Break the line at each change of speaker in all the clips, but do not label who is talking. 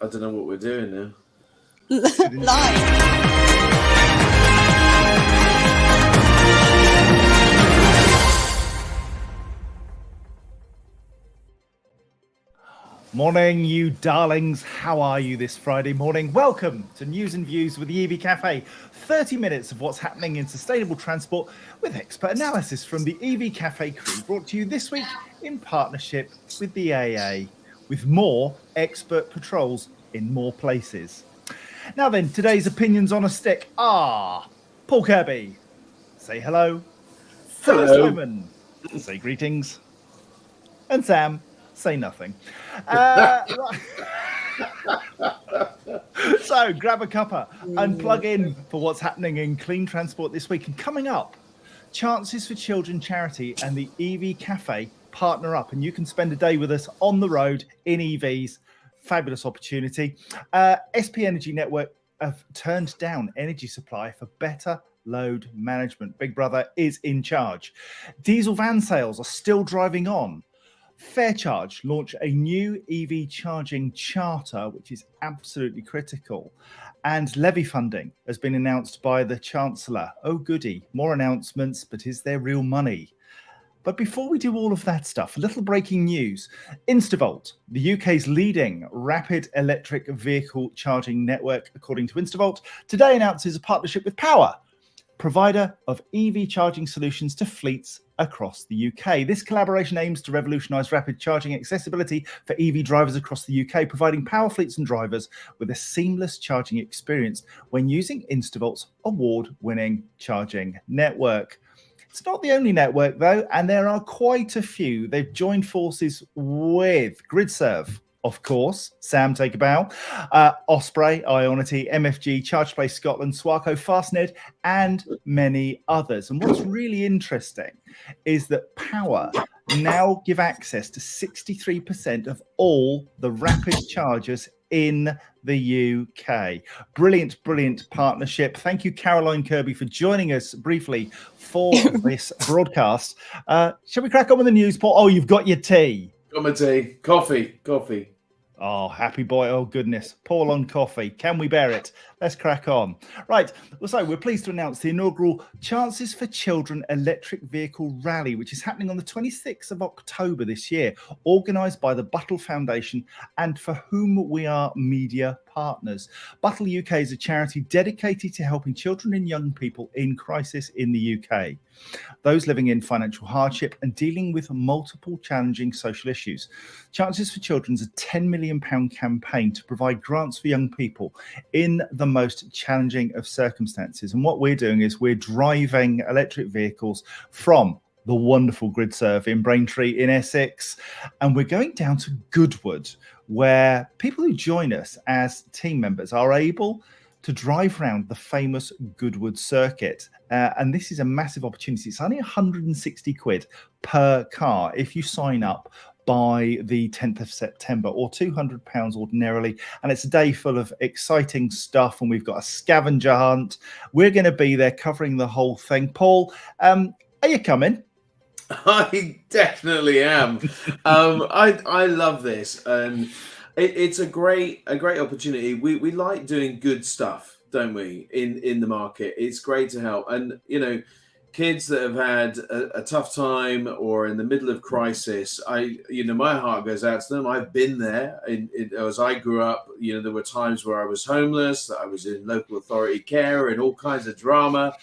I don't know what we're doing now.
Live.
Morning, you darlings. How are you this Friday morning? Welcome to News and Views with the EV Café. 30 minutes of what's happening in sustainable transport with expert analysis from the EV Café crew, brought to you this week in partnership with the AA, with more expert patrols in more places. Now then, today's opinions on a stick are Paul Kirby, say hello.
Hello.
Phil Simon, say greetings. And Sam, say nothing. So grab a cuppa and plug in for what's happening in clean transport this week. And coming up, Chances for Children charity and the EV Café partner up, and you can spend a day with us on the road in EVs. Fabulous opportunity. SP Energy Network have turned down energy supply for better load management. Big Brother is in charge. Diesel van sales are still driving on. Faircharge launch a new EV charging charter, which is absolutely critical. And levy funding has been announced by the Chancellor. Oh, goody. More announcements, but is there real money? But before we do all of that stuff, a little breaking news. Instavolt, the UK's leading rapid electric vehicle charging network, according to Instavolt, today announces a partnership with Power, provider of EV charging solutions to fleets across the UK. This collaboration aims to revolutionise rapid charging accessibility for EV drivers across the UK, providing power fleets and drivers with a seamless charging experience when using Instavolt's award-winning charging network. It's not the only network, though, and there are quite a few. They've joined forces with GridServe, of course. Sam, take a bow. Osprey, Ionity, MFG, ChargePlay Scotland, Swarco, Fastned, and many others. And what's really interesting is that Power now give access to 63% of all the rapid chargers in the UK. Brilliant, brilliant partnership. Thank you, Caroline Kirby, for joining us briefly for this broadcast. Shall we crack on with the news, Paul? Oh, you've got your tea.
Got my tea. Coffee.
Oh, happy boy. Oh, goodness. Paul on coffee. Can we bear it? Let's crack on. Right. So we're pleased to announce the inaugural Chances for Children electric vehicle rally, which is happening on the 26th of October this year, organised by the Buttle Foundation and for whom we are media partners. Buttle UK is a charity dedicated to helping children and young people in crisis in the UK, those living in financial hardship and dealing with multiple challenging social issues. Chances for Children is a £10 million campaign to provide grants for young people in the most challenging of circumstances. And what we're doing is we're driving electric vehicles from the wonderful GridServe in Braintree in Essex, and we're going down to Goodwood, where people who join us as team members are able to drive around the famous Goodwood circuit. And this is a massive opportunity. It's only 160 quid per car if you sign up by the 10th of September, or £200 ordinarily. And it's a day full of exciting stuff. And we've got a scavenger hunt. We're going to be there covering the whole thing. Paul, are you coming?
I definitely am. I love this, and it's a great opportunity. We like doing good stuff, don't we? In the market, it's great to help, and kids that have had a tough time or in the middle of crisis, my heart goes out to them. I've been there. As I grew up, there were times where I was homeless, that I was in local authority care and all kinds of drama.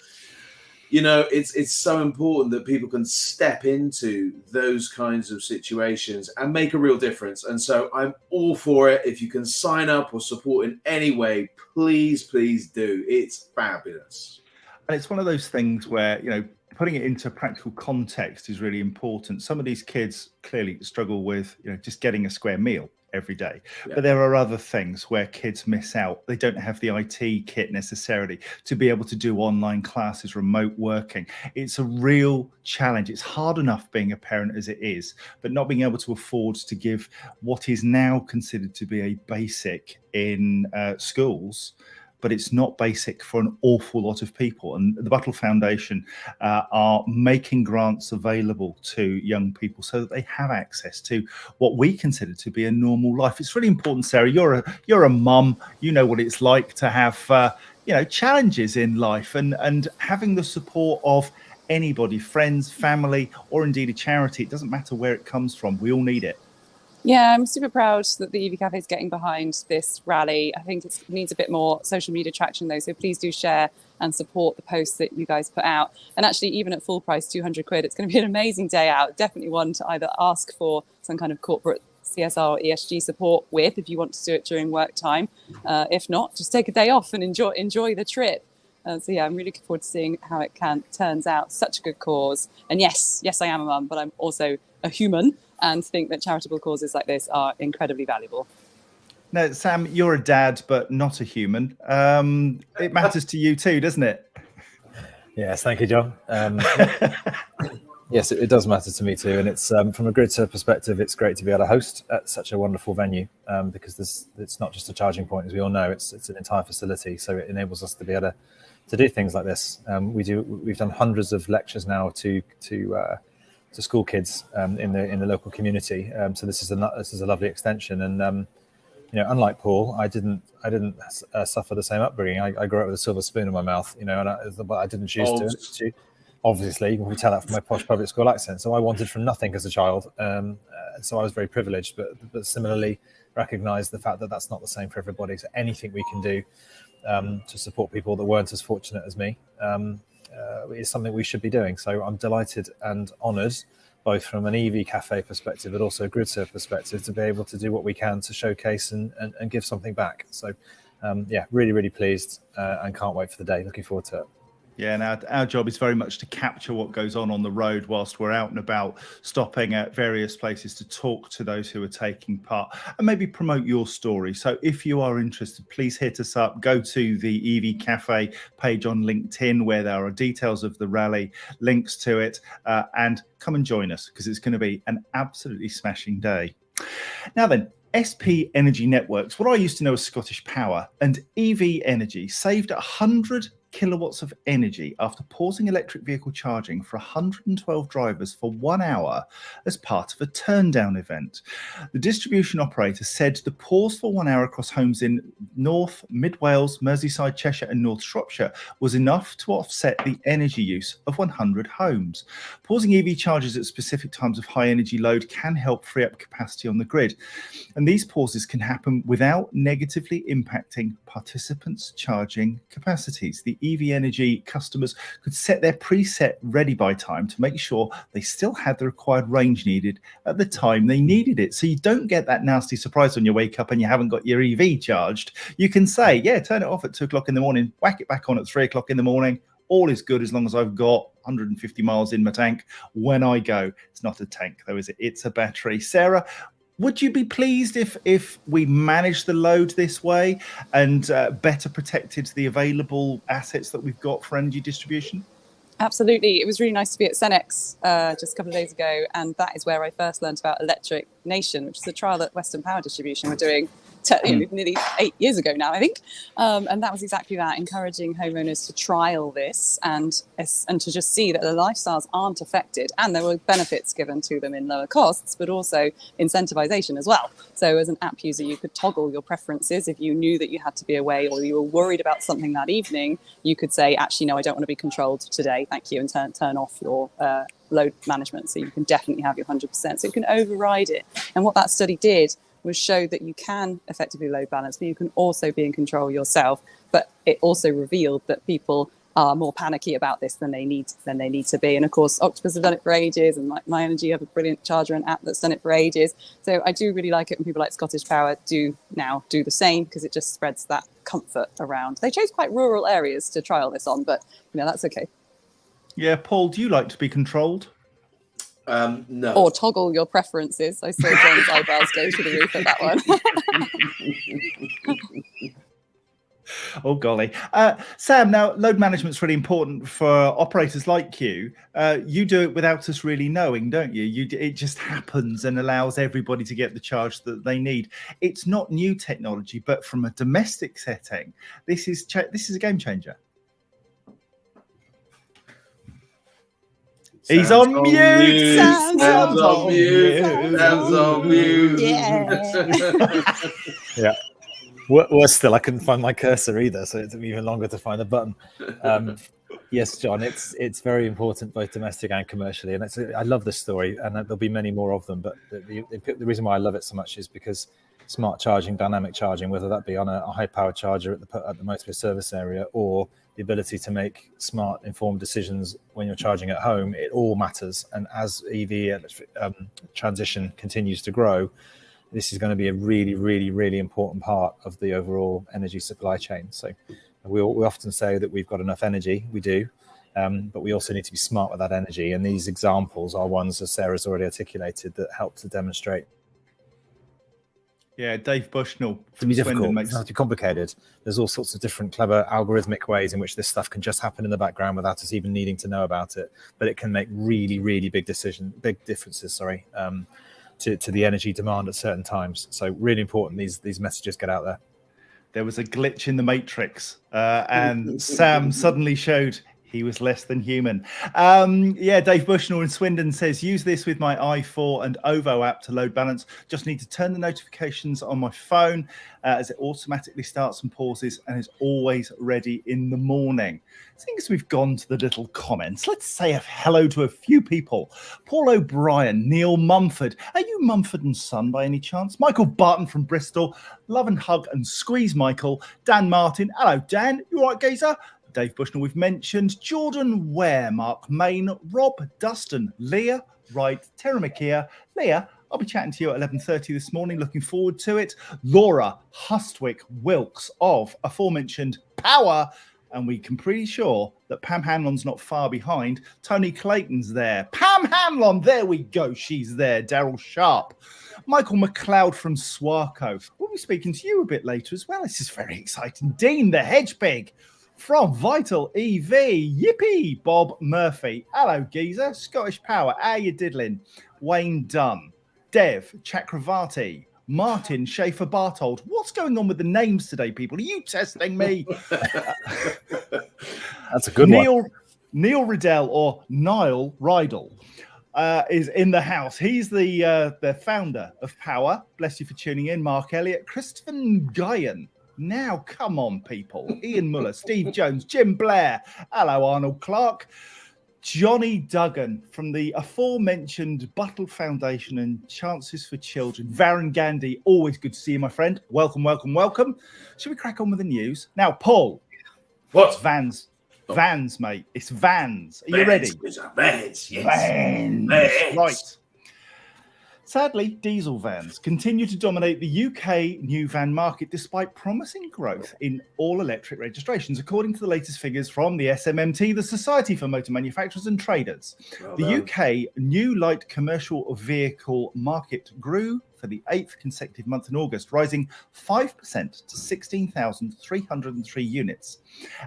It's so important that people can step into those kinds of situations and make a real difference. And so I'm all for it. If you can sign up or support in any way, please do. It's fabulous.
And it's one of those things where, putting it into practical context is really important. Some of these kids clearly struggle with, just getting a square meal every day. Yeah. But there are other things where kids miss out. They don't have the IT kit necessarily to be able to do online classes, remote working. It's a real challenge. It's hard enough being a parent as it is, but not being able to afford to give what is now considered to be a basic in schools but it's not basic for an awful lot of people. And the Buttle Foundation are making grants available to young people so that they have access to what we consider to be a normal life. It's really important, Sarah. You're a mum. You know what it's like to have challenges in life, and having the support of anybody, friends, family, or indeed a charity. It doesn't matter where it comes from. We all need it.
Yeah, I'm super proud that the EV Cafe is getting behind this rally. I think it needs a bit more social media traction, though. So please do share and support the posts that you guys put out. And actually, even at full price, 200 quid, it's going to be an amazing day out. Definitely one to either ask for some kind of corporate CSR or ESG support with, if you want to do it during work time. If not, just take a day off and enjoy the trip. So yeah, I'm really looking forward to seeing how it turns out. Such a good cause. And yes, I am a mum, but I'm also a human, and think that charitable causes like this are incredibly valuable.
No, Sam, you're a dad, but not a human. It matters to you too, doesn't it?
Yes, thank you, John. Yes, it does matter to me too. And it's from a grid serve perspective, it's great to be able to host at such a wonderful venue because it's not just a charging point, as we all know, it's an entire facility. So it enables us to be able to do things like this. We've done hundreds of lectures now to school kids in the local community. So this is a lovely extension. And unlike Paul, I didn't suffer the same upbringing. I grew up with a silver spoon in my mouth, and I didn't choose to. Obviously, you can tell that from my posh public school accent. So I wanted from nothing as a child. So I was very privileged, but similarly recognise the fact that that's not the same for everybody. So anything we can do to support people that weren't as fortunate as me is something we should be doing. So I'm delighted and honoured, both from an EV Cafe perspective, but also a grid serve perspective, to be able to do what we can to showcase and give something back. So really, really pleased and can't wait for the day. Looking forward to it.
Yeah, and our job is very much to capture what goes on the road whilst we're out and about, stopping at various places to talk to those who are taking part and maybe promote your story. So if you are interested, please hit us up. Go to the EV Cafe page on LinkedIn, where there are details of the rally, links to it, and come and join us, because it's going to be an absolutely smashing day. Now then, SP Energy Networks, what I used to know as Scottish Power, and EV Energy saved 100 kilowatts of energy after pausing electric vehicle charging for 112 drivers for 1 hour as part of a turn-down event. The distribution operator said the pause for 1 hour across homes in North, Mid Wales, Merseyside, Cheshire and North Shropshire was enough to offset the energy use of 100 homes. Pausing EV chargers at specific times of high energy load can help free up capacity on the grid. And these pauses can happen without negatively impacting participants' charging capacities. The EV Energy customers could set their preset ready by time to make sure they still had the required range needed at the time they needed it. So you don't get that nasty surprise when you wake up and you haven't got your EV charged. You can say, yeah, turn it off at 2 o'clock in the morning, whack it back on at 3 o'clock in the morning. All is good as long as I've got 150 miles in my tank when I go. It's not a tank though, is it? It's a battery. Sarah, would you be pleased if we managed the load this way and better protected the available assets that we've got for energy distribution?
Absolutely. It was really nice to be at Cenex just a couple of days ago. And that is where I first learned about Electric Nation, which is a trial that Western Power Distribution were doing nearly 8 years ago now, I think. And that was exactly that, encouraging homeowners to trial this and to just see that their lifestyles aren't affected. And there were benefits given to them in lower costs, but also incentivization as well. So as an app user, you could toggle your preferences. If you knew that you had to be away or you were worried about something that evening, you could say, actually, no, I don't want to be controlled today. Thank you. And turn off your load management. So you can definitely have your 100%. So you can override it. And what that study did was show that you can effectively load balance, but you can also be in control yourself. But it also revealed that people are more panicky about this than they need to be. And of course, Octopus have done it for ages, and My Energy have a brilliant charger and app that's done it for ages. So I do really like it when people like Scottish Power do the same, because it just spreads that comfort around. They chose quite rural areas to trial this on, but that's okay. Yeah,
Paul, do you like to be controlled?
No.
Or toggle your preferences. I saw John's eyebrows go to the roof at that one.
Oh, golly. Sam, now, load management's really important for operators like you. You do it without us really knowing, don't you? It just happens and allows everybody to get the charge that they need. It's not new technology, but from a domestic setting, this is a game changer. He's on mute.
Sam's on
mute. Sam's on mute.
Yeah. Worse still, I couldn't find my cursor either, so it took me even longer to find the button. Yes, John, it's very important both domestic and commercially, and I love this story, and there'll be many more of them. But the reason why I love it so much is because smart charging, dynamic charging, whether that be on a high-powered charger at the motorist service area or the ability to make smart, informed decisions when you're charging at home, it all matters. And as EV transition continues to grow, this is going to be a really, really, really important part of the overall energy supply chain. So we often say that we've got enough energy. We do, but we also need to be smart with that energy. And these examples are ones, as Sarah's already articulated, that help to demonstrate.
Yeah, Dave Bushnell.
It can be difficult. It's not too complicated. There's all sorts of different clever algorithmic ways in which this stuff can just happen in the background without us even needing to know about it. But it can make really, really big differences. To the energy demand at certain times. So really important these messages get out there.
There was a glitch in the matrix, and Sam suddenly showed he was less than human. Dave Bushnell in Swindon says, use this with my i4 and OVO app to load balance. Just need to turn the notifications on my phone as it automatically starts and pauses and is always ready in the morning. Seeing as we've gone to the little comments, let's say hello to a few people. Paul O'Brien, Neil Mumford. Are you Mumford and Son by any chance? Michael Barton from Bristol. Love and hug and squeeze, Michael. Dan Martin. Hello, Dan. You all right, geezer? Dave Bushnell, we've mentioned. Jordan Ware, Mark Main, Rob Dustin, Leah Wright, Terra McKeer. Leah, I'll be chatting to you at 11:30 this morning. Looking forward to it. Laura Hustwick Wilkes of aforementioned Power. And we can pretty sure that Pam Hanlon's not far behind. Tony Clayton's there. Pam Hanlon, there we go. She's there. Daryl Sharp. Michael McLeod from Swarco. We'll be speaking to you a bit later as well. This is very exciting. Dean the Hedge Pig from Vital EV. Yippee. Bob Murphy. Hello, geezer. Scottish Power. How you diddling? Wayne Dunn. Dev Chakravarti. Martin Schaefer Bartold. What's going on with the names today, people? Are you testing me?
That's a good one.
Neil Riddell or Niall Rydell is in the house. He's the founder of Power. Bless you for tuning in. Mark Elliott, Christopher Guyan. Now, come on, people. Ian Muller, Steve Jones, Jim Blair. Hello, Arnold Clark. Johnny Duggan from the aforementioned Buttle Foundation and Chances for Children. Varun Gandhi, always good to see you, my friend. Welcome, welcome, welcome. Should we crack on with the news? Now, Paul.
What?
It's Vans. Vans, mate. It's Vans. Are you ready?
Vans, yes.
Vans. Right. Sadly, diesel vans continue to dominate the UK new van market despite promising growth in all-electric registrations, according to the latest figures from the SMMT, the Society for Motor Manufacturers and Traders. The UK new light commercial vehicle market grew for the 8th consecutive month in August, rising 5% to 16,303 units.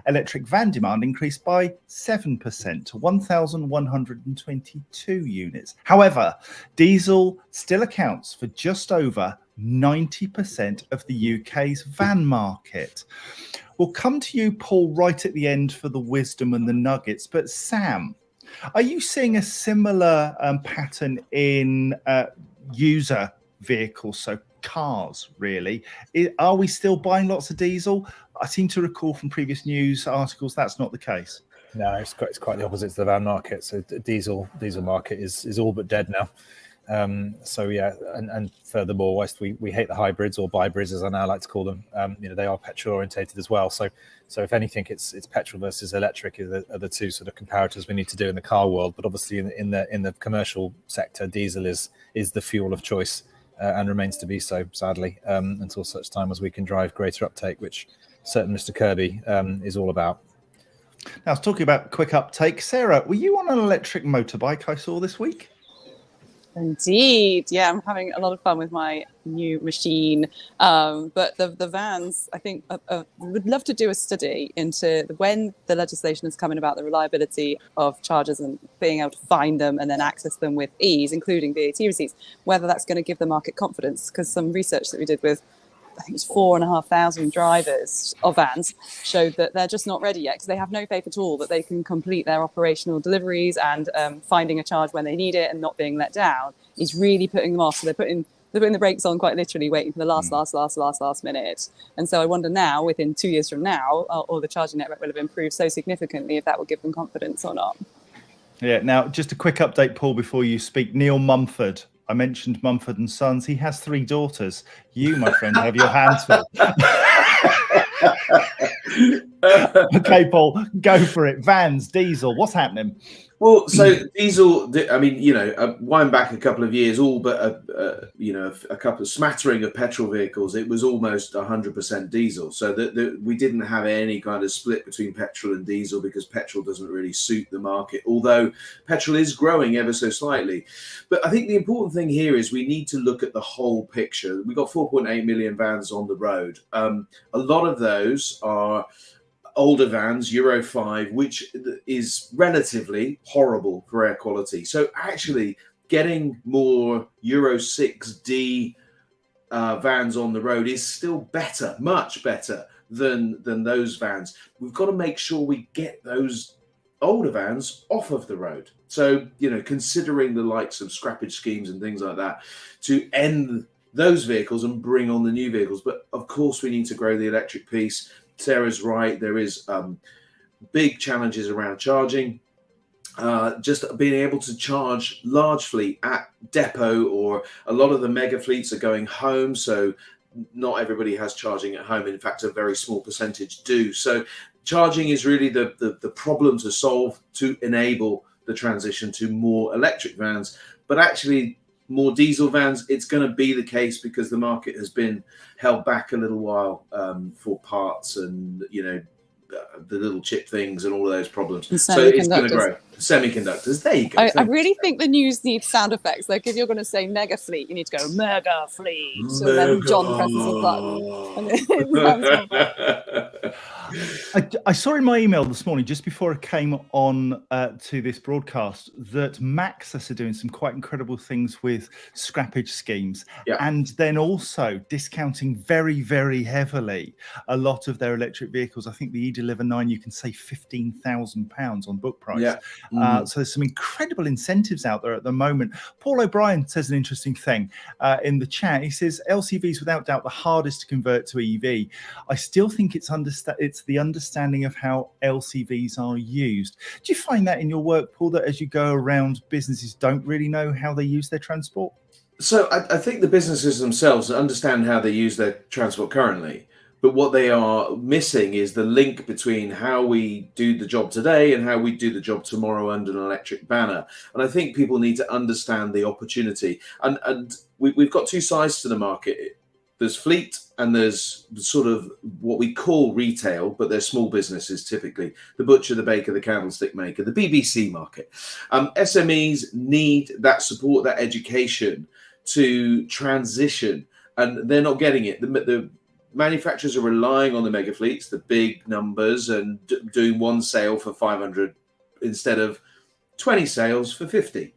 Electric van demand increased by 7% to 1,122 units. However, diesel still accounts for just over 90% of the UK's van market. We'll come to you, Paul, right at the end for the wisdom and the nuggets. But Sam, are you seeing a similar pattern in user vehicles, so cars, really? Are we still buying lots of diesel? I seem to recall from previous news articles that's not the case.
No, it's quite the opposite to the van market. So the diesel market is all but dead now. So yeah, and furthermore, whilst we hate the hybrids or bybrids, as I now like to call them, they are petrol orientated as well. So if anything, it's petrol versus electric are the two sort of comparators we need to do in the car world. But obviously in the commercial sector, diesel is the fuel of choice. And remains to be so, sadly, until such time as we can drive greater uptake, which certain Mr. Kirby is all about.
Now, I was talking about quick uptake. Sarah, were you on an electric motorbike I saw this week?
Indeed, yeah, I'm having a lot of fun with my new machine. But the vans, I think, would love to do a study into when the legislation is coming about the reliability of chargers and being able to find them and then access them with ease, including VAT receipts, whether that's going to give the market confidence. Because some research that we did with, I think it was 4,500 drivers of vans, showed that they're just not ready yet because they have no faith at all that they can complete their operational deliveries, and finding a charge when they need it and not being let down is really putting them off. So they're putting the brakes on, quite literally, waiting for the last minute. And so I wonder now, within 2 years from now, or the charging network will have improved so significantly, if that will give them confidence or not.
Yeah. Now, just a quick update, Paul, before you speak. Neil Mumford. I mentioned Mumford and Sons. He has 3 daughters. You, my friend, have your hands full. Okay, Paul, go for it. Vans, diesel, what's happening?
Well, so diesel, I mean, wind back a couple of years, all but a couple of smattering of petrol vehicles, it was almost 100% diesel. So that we didn't have any kind of split between petrol and diesel because petrol doesn't really suit the market, although petrol is growing ever so slightly. But I think the important thing here is we need to look at the whole picture. We've got 4.8 million vans on the road. A lot of those are older vans, Euro 5, which is relatively horrible for air quality. So actually getting more Euro 6D vans on the road is still better, much better than those vans. We've got to make sure we get those older vans off of the road. So, considering the likes of scrappage schemes and things like that to end those vehicles and bring on the new vehicles. But of course, we need to grow the electric piece. Sarah's right. There is big challenges around charging. Just being able to charge large fleet at depot, or a lot of the mega fleets are going home. So not everybody has charging at home. In fact, a very small percentage do. So charging is really the problem to solve to enable the transition to more electric vans. But actually, more diesel vans, it's going to be the case because the market has been held back a little while for parts and the little chip things and all of those problems. So it's going to grow. Semiconductors, there you go.
I really think the news needs sound effects. Like if you're going to say mega fleet, you need to go mega fleet. So then John presses a button.
I saw in my email this morning, just before I came on to this broadcast, that Maxus are doing some quite incredible things with scrappage schemes, and then also discounting very, very heavily a lot of their electric vehicles. I think the eDeliver 9, you can save £15,000 on book price.
Yeah.
So there's some incredible incentives out there at the moment. Paul O'Brien says an interesting thing in the chat. He says, LCVs without doubt the hardest to convert to EV. I still think it's the understanding of how LCVs are used. Do you find that in your work, Paul, that as you go around, businesses don't really know how they use their transport?
So I think the businesses themselves understand how they use their transport currently. But what they are missing is the link between how we do the job today and how we do the job tomorrow under an electric banner. And I think people need to understand the opportunity. And we've got 2 sides to the market. There's fleet and there's sort of what we call retail, but they're small businesses typically. The butcher, the baker, the candlestick maker, the BBC market. SMEs need that support, that education to transition, and they're not getting it. The manufacturers are relying on the mega fleets, the big numbers, and doing one sale for 500 instead of 20 sales for 50.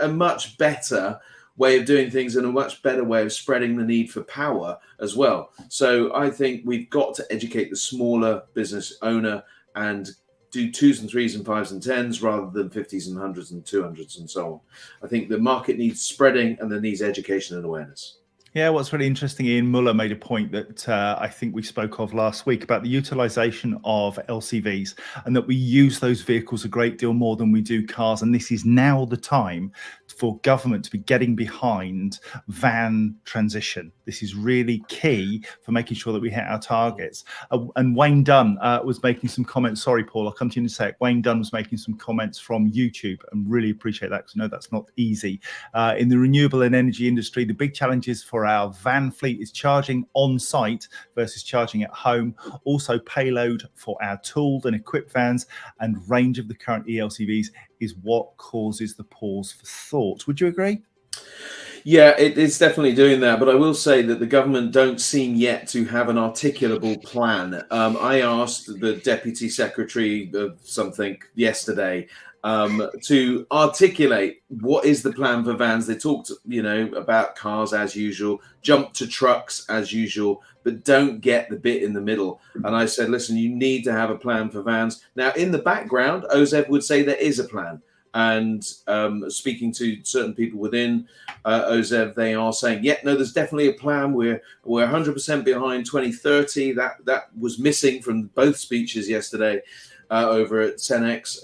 A much better way of doing things and a much better way of spreading the need for power as well. So I think we've got to educate the smaller business owner and do 2s and 3s and 5s and 10s rather than 50s and 100s and 200s and so on. I think the market needs spreading and there needs education and awareness.
Yeah, what's really interesting, Ian Muller made a point that I think we spoke of last week about the utilisation of LCVs, and that we use those vehicles a great deal more than we do cars. And this is now the time for government to be getting behind van transition. This is really key for making sure that we hit our targets. And Wayne Dunn was making some comments. Sorry, Paul, I'll come to you in a sec. Wayne Dunn was making some comments from YouTube, and really appreciate that because I know that's not easy. In the renewable and energy industry, the big challenges for our van fleet is charging on site versus charging at home. Also, payload for our tooled and equipped vans and range of the current ELCVs is what causes the pause for thought. Would you agree?
Yeah, it's definitely doing that. But I will say that the government don't seem yet to have an articulable plan. I asked the Deputy Secretary of something yesterday to articulate what is the plan for vans. They talked, about cars as usual, jump to trucks as usual, but don't get the bit in the middle. And I said, listen, you need to have a plan for vans. Now, in the background, OZEV would say there is a plan. And speaking to certain people within OZEV, they are saying, yeah, no, there's definitely a plan. We're 100% behind 2030. That was missing from both speeches yesterday over at Cenex.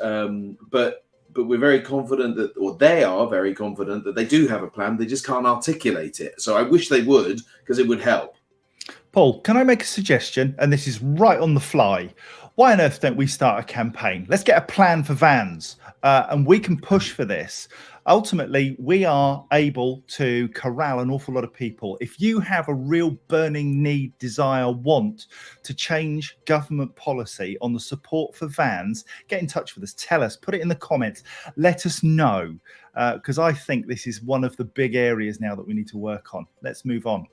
But we're very confident that, or they are very confident that they do have a plan. They just can't articulate it. So I wish they would, because it would help.
Paul, can I make a suggestion? And this is right on the fly. Why on earth don't we start a campaign? Let's get a plan for vans, and we can push for this. Ultimately, we are able to corral an awful lot of people. If you have a real burning need, desire, want to change government policy on the support for vans, get in touch with us. Tell us, put it in the comments. Let us know, because I think this is one of the big areas now that we need to work on. Let's move on.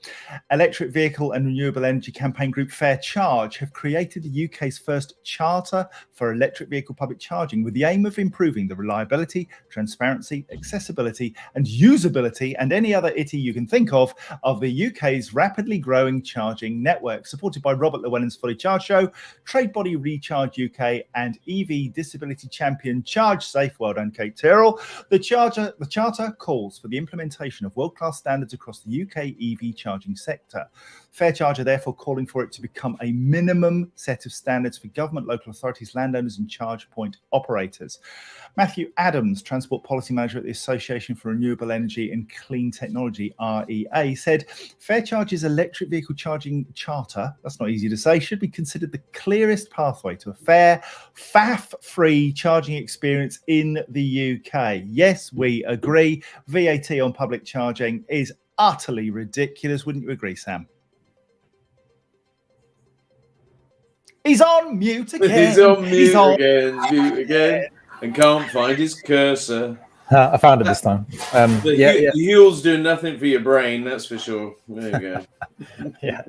Electric vehicle and renewable energy campaign group Fair Charge have created the UK's first charter for electric vehicle public charging with the aim of improving the reliability, transparency, accessibility and usability and any other itty you can think of the UK's rapidly growing charging network. Supported by Robert Llewellyn's Fully Charged Show, trade body Recharge UK and EV disability champion Charge Safe. Well done, Kate Tyrrell. The charter calls for the implementation of world-class standards across the UK EV charging sector. Fair Charge are therefore calling for it to become a minimum set of standards for government, local authorities, landowners and charge point operators. Matthew Adams, Transport Policy Manager at the Association for Renewable Energy and Clean Technology, REA, said Fair Charge's electric vehicle charging charter, that's not easy to say, should be considered the clearest pathway to a fair, faff-free charging experience in the UK. Yes, we agree. VAT on public charging is utterly ridiculous. Wouldn't you agree, Sam? He's on mute again.
He's on mute again, and can't find his cursor.
I found it this time.
The Huel's doing nothing for your brain, that's for sure. There you go.
Yeah.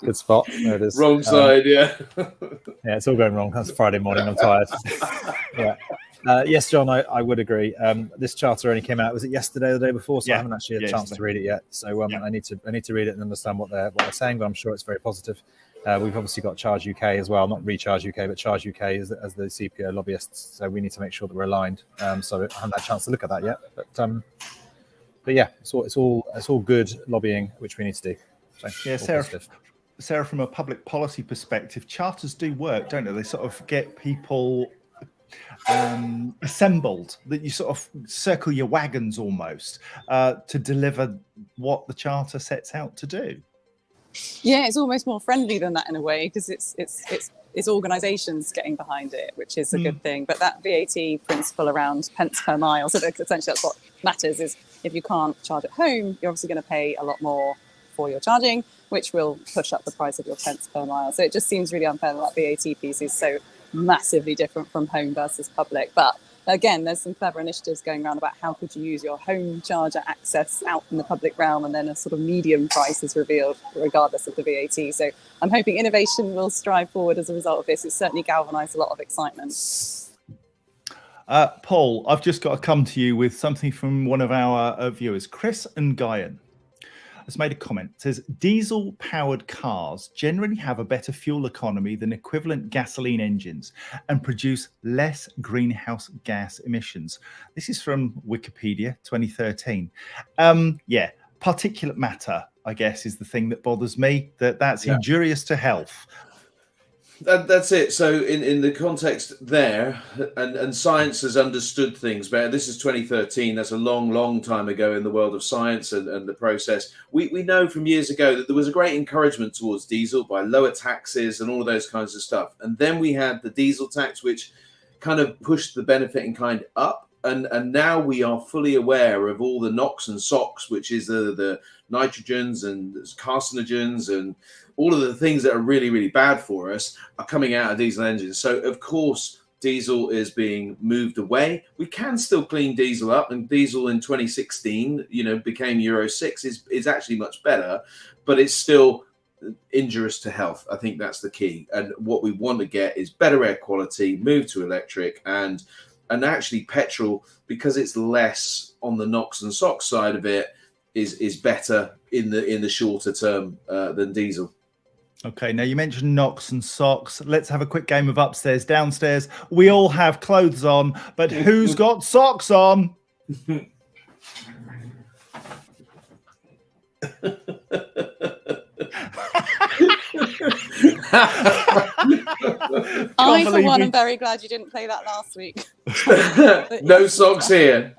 Good spot. There it is.
Wrong side, yeah.
Yeah, it's all going wrong. That's Friday morning. I'm tired. Yeah. Yes, John, I would agree. This charter only came out, was it yesterday or the day before? So I haven't actually had a chance to read it yet. So I need to read it and understand what they're saying, but I'm sure it's very positive. We've obviously got Charge UK as well, not Recharge UK, but Charge UK as the CPO lobbyists. So we need to make sure that we're aligned. So I haven't had a chance to look at that yet. But yeah, it's all good lobbying, which we need to do. So,
yeah, Sarah, from a public policy perspective, charters do work, don't they? They sort of get people assembled, that you sort of circle your wagons almost to deliver what the charter sets out to do.
Yeah, it's almost more friendly than that in a way, because it's organisations getting behind it, which is a good thing. But that VAT principle around pence per mile, so that essentially that's what matters, is if you can't charge at home, you're obviously going to pay a lot more for your charging, which will push up the price of your pence per mile. So it just seems really unfair that VAT piece is so massively different from home versus public. But again, there's some clever initiatives going around about how could you use your home charger access out in the public realm, and then a sort of medium price is revealed regardless of the VAT. So I'm hoping innovation will strive forward as a result of this. It's certainly galvanised a lot of excitement.
Paul, I've just got to come to you with something from one of our viewers. Chris and Guyan has made a comment. It says, diesel-powered cars generally have a better fuel economy than equivalent gasoline engines and produce less greenhouse gas emissions. This is from Wikipedia 2013. Particulate matter, I guess, is the thing that bothers me, that's injurious to health.
That's it. So in the context there, and science has understood things better. This is 2013. That's a long time ago in the world of science and the process. We know from years ago that there was a great encouragement towards diesel by lower taxes and all of those kinds of stuff. And then we had the diesel tax, which kind of pushed the benefit in kind up. And now we are fully aware of all the NOx and SOx, which is the nitrogens and carcinogens and all of the things that are really, really bad for us are coming out of diesel engines. So, of course, diesel is being moved away. We can still clean diesel up, and diesel in 2016, became Euro 6 is actually much better, but it's still injurious to health. I think that's the key. And what we want to get is better air quality, move to electric, and actually petrol, because it's less on the NOx and SOx side of it, is better in the shorter term than diesel.
Okay, now you mentioned NOx and SOx. Let's have a quick game of upstairs, downstairs. We all have clothes on, but who's got socks on?
I, for one, am very glad you didn't play that last week.
No socks here.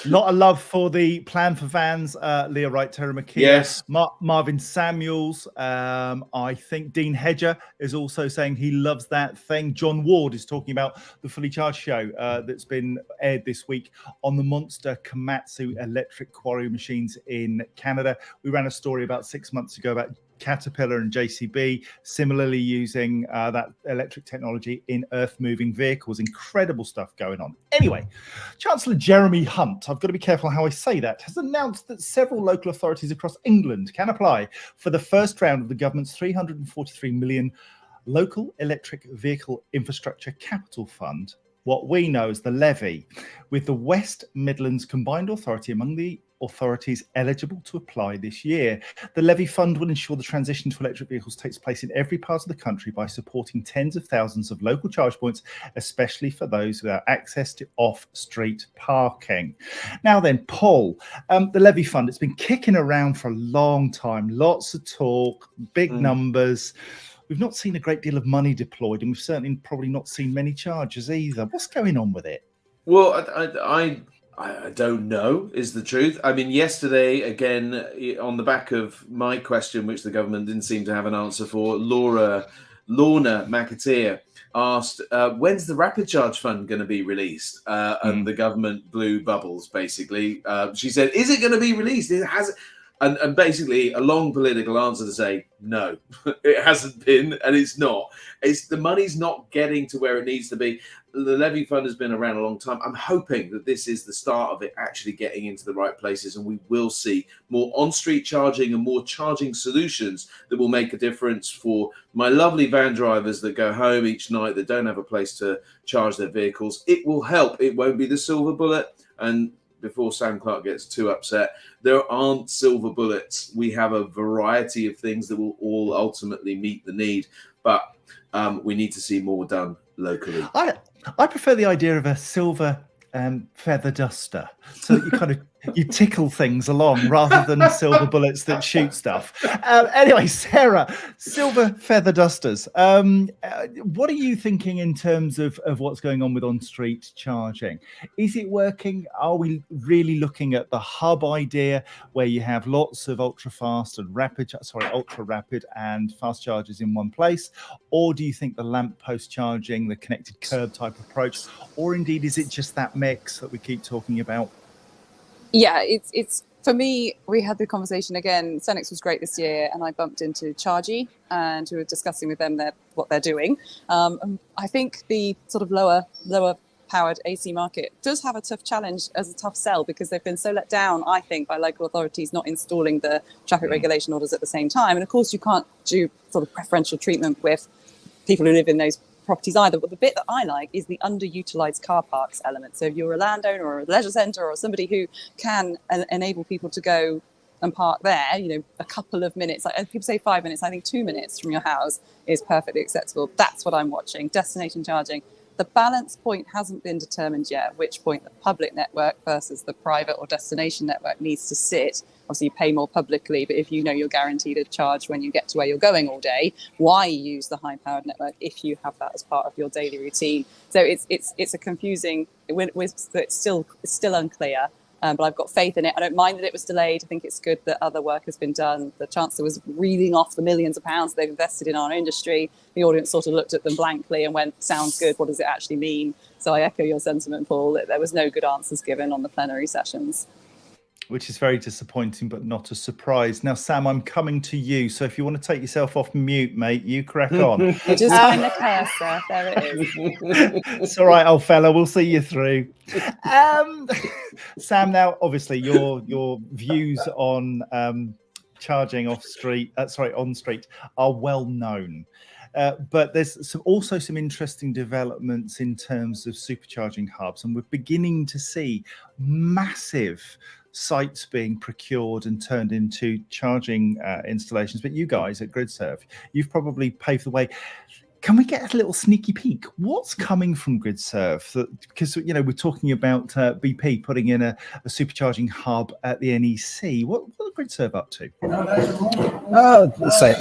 Lot of love for the plan for vans. Leah Wright, Terry McKee,
yes.
Marvin Samuels. I think Dean Hedger is also saying he loves that thing. John Ward is talking about the Fully Charged show that's been aired this week on the monster Komatsu electric quarry machines in Canada. We ran a story about 6 months ago about Caterpillar and JCB similarly using that electric technology in earth-moving vehicles. Incredible stuff going on. Anyway, Chancellor Jeremy Hunt, I've got to be careful how I say that, has announced that several local authorities across England can apply for the first round of the government's 343 million local electric vehicle infrastructure capital fund, what we know as the levy, with the West Midlands Combined Authority among the authorities eligible to apply this year. The levy fund will ensure the transition to electric vehicles takes place in every part of the country by supporting tens of thousands of local charge points, especially for those without access to off-street parking. Now then, Paul, the levy fund, it's been kicking around for a long time. Lots of talk, big numbers. We've not seen a great deal of money deployed, and we've certainly probably not seen many charges either. What's going on with it?
Well, I don't know, is the truth. I mean, yesterday, again, on the back of my question, which the government didn't seem to have an answer for, Lorna McAteer asked, when's the Rapid Charge Fund going to be released? And the government blew bubbles, basically. She said, is it going to be released? It hasn't. And basically a long political answer to say, no, it hasn't been, and it's not. The money's not getting to where it needs to be. The levy fund has been around a long time. I'm hoping that this is the start of it actually getting into the right places, and we will see more on-street charging and more charging solutions that will make a difference for my lovely van drivers that go home each night that don't have a place to charge their vehicles. It will help. It won't be the silver bullet. And before Sam Clark gets too upset, there aren't silver bullets. We have a variety of things that will all ultimately meet the need, but we need to see more done locally.
I prefer the idea of a silver feather duster, so that you tickle things along rather than silver bullets that shoot stuff. Anyway, Sarah, silver feather dusters. What are you thinking in terms of what's going on with on-street charging? Is it working? Are we really looking at the hub idea where you have lots of ultra rapid and fast chargers in one place? Or do you think the lamppost charging, the connected curb type approach, or indeed is it just that mix that we keep talking about?
Yeah, it's for me, we had the conversation again. Cenex was great this year, and I bumped into Chargy, and we were discussing with them what they're doing. And I think the sort of lower powered AC market does have a tough challenge as a tough sell, because they've been so let down, I think, by local authorities not installing the traffic regulation orders at the same time. And of course, you can't do sort of preferential treatment with people who live in those properties either. But the bit that I like is the underutilized car parks element. So if you're a landowner or a leisure centre or somebody who can enable people to go and park there, a couple of minutes, like people say 5 minutes, I think 2 minutes from your house is perfectly acceptable. That's what I'm watching. Destination charging. The balance point hasn't been determined yet, at which point the public network versus the private or destination network needs to sit. Obviously, you pay more publicly, but if you know you're guaranteed a charge when you get to where you're going all day, why use the high-powered network if you have that as part of your daily routine? So it's a confusing. It's still unclear. But I've got faith in it. I don't mind that it was delayed. I think it's good that other work has been done. The Chancellor was reeling off the millions of pounds they've invested in our industry. The audience sort of looked at them blankly and went, sounds good. What does it actually mean? So I echo your sentiment, Paul, that there was no good answers given on the plenary sessions.
which is very disappointing, but not a surprise. Now, Sam, I'm coming to you. So if you want to take yourself off mute, mate, you crack on.
You just find the cursor. There it is.
It's all right, old fella. We'll see you through. Sam, now, obviously, your views on charging on street are well known. But there's also some interesting developments in terms of supercharging hubs, and we're beginning to see massive sites being procured and turned into charging installations. But you guys at GridServe, you've probably paved the way. Can we get a little sneaky peek? What's coming from GridServe? Because we're talking about BP putting in a supercharging hub at the NEC. What are GridServe up to?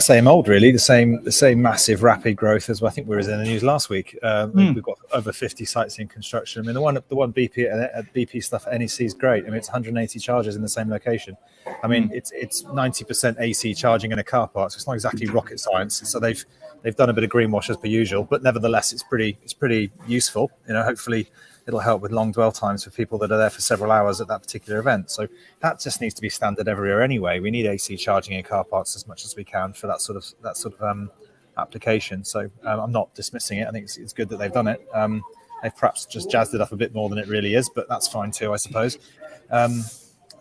Same old, really. The same massive rapid growth as I think we were in the news last week. We've got over 50 sites in construction. I mean, the one BP at BP stuff at NEC is great. I mean, it's 180 chargers in the same location. I mean, it's 90% AC charging in a car park. So it's not exactly rocket science. So they've done a bit of greenwash as per usual, but nevertheless, it's pretty useful. Hopefully it'll help with long dwell times for people that are there for several hours at that particular event. So that just needs to be standard everywhere anyway. We need AC charging in car parks as much as we can for that sort of application. So I'm not dismissing it. I think it's good that they've done it. They've perhaps just jazzed it up a bit more than it really is, but that's fine too, I suppose.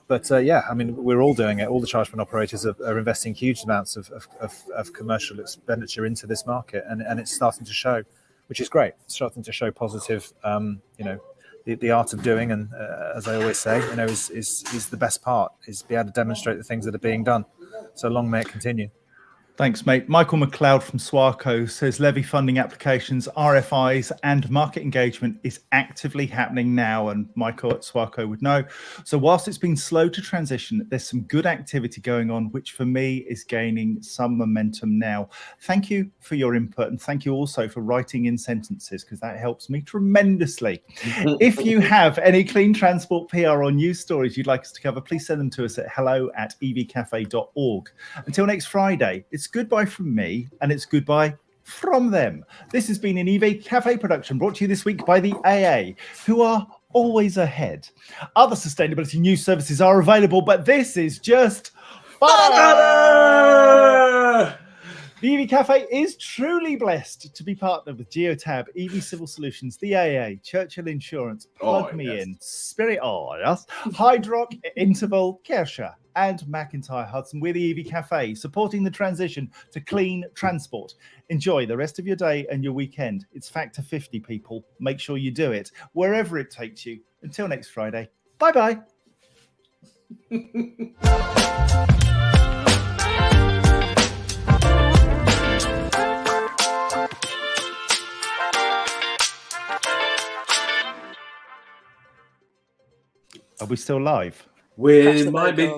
But I mean, we're all doing it. All the charge point operators are investing huge amounts of commercial expenditure into this market, and it's starting to show, which is great. It's starting to show positive. The art of doing, and as I always say, is the best part. Is be able to demonstrate the things that are being done. So long may it continue.
Thanks, mate. Michael McLeod from Swarco says levy funding applications, RFIs, and market engagement is actively happening now. And Michael at Swarco would know. So whilst it's been slow to transition, there's some good activity going on, which for me is gaining some momentum now. Thank you for your input. And thank you also for writing in sentences, because that helps me tremendously. If you have any clean transport PR or news stories you'd like us to cover, please send them to us at hello@evcafe.org. Until next Friday, it's goodbye from me, and it's goodbye from them. This has been an EV Cafe production brought to you this week by the AA, who are always ahead. Other sustainability news services are available, but this is just fun. The EV Cafe is truly blessed to be partnered with Geotab, EV Civil Solutions, the AA, Churchill Insurance, Plug Me In, Spirit Oil, Hydrock, Interval, Kersha, and McIntyre Hudson. We're the EV Cafe, supporting the transition to clean transport. Enjoy the rest of your day and your weekend. It's Factor 50, people. Make sure you do it, wherever it takes you. Until next Friday. Bye-bye. Are we still live?
We might be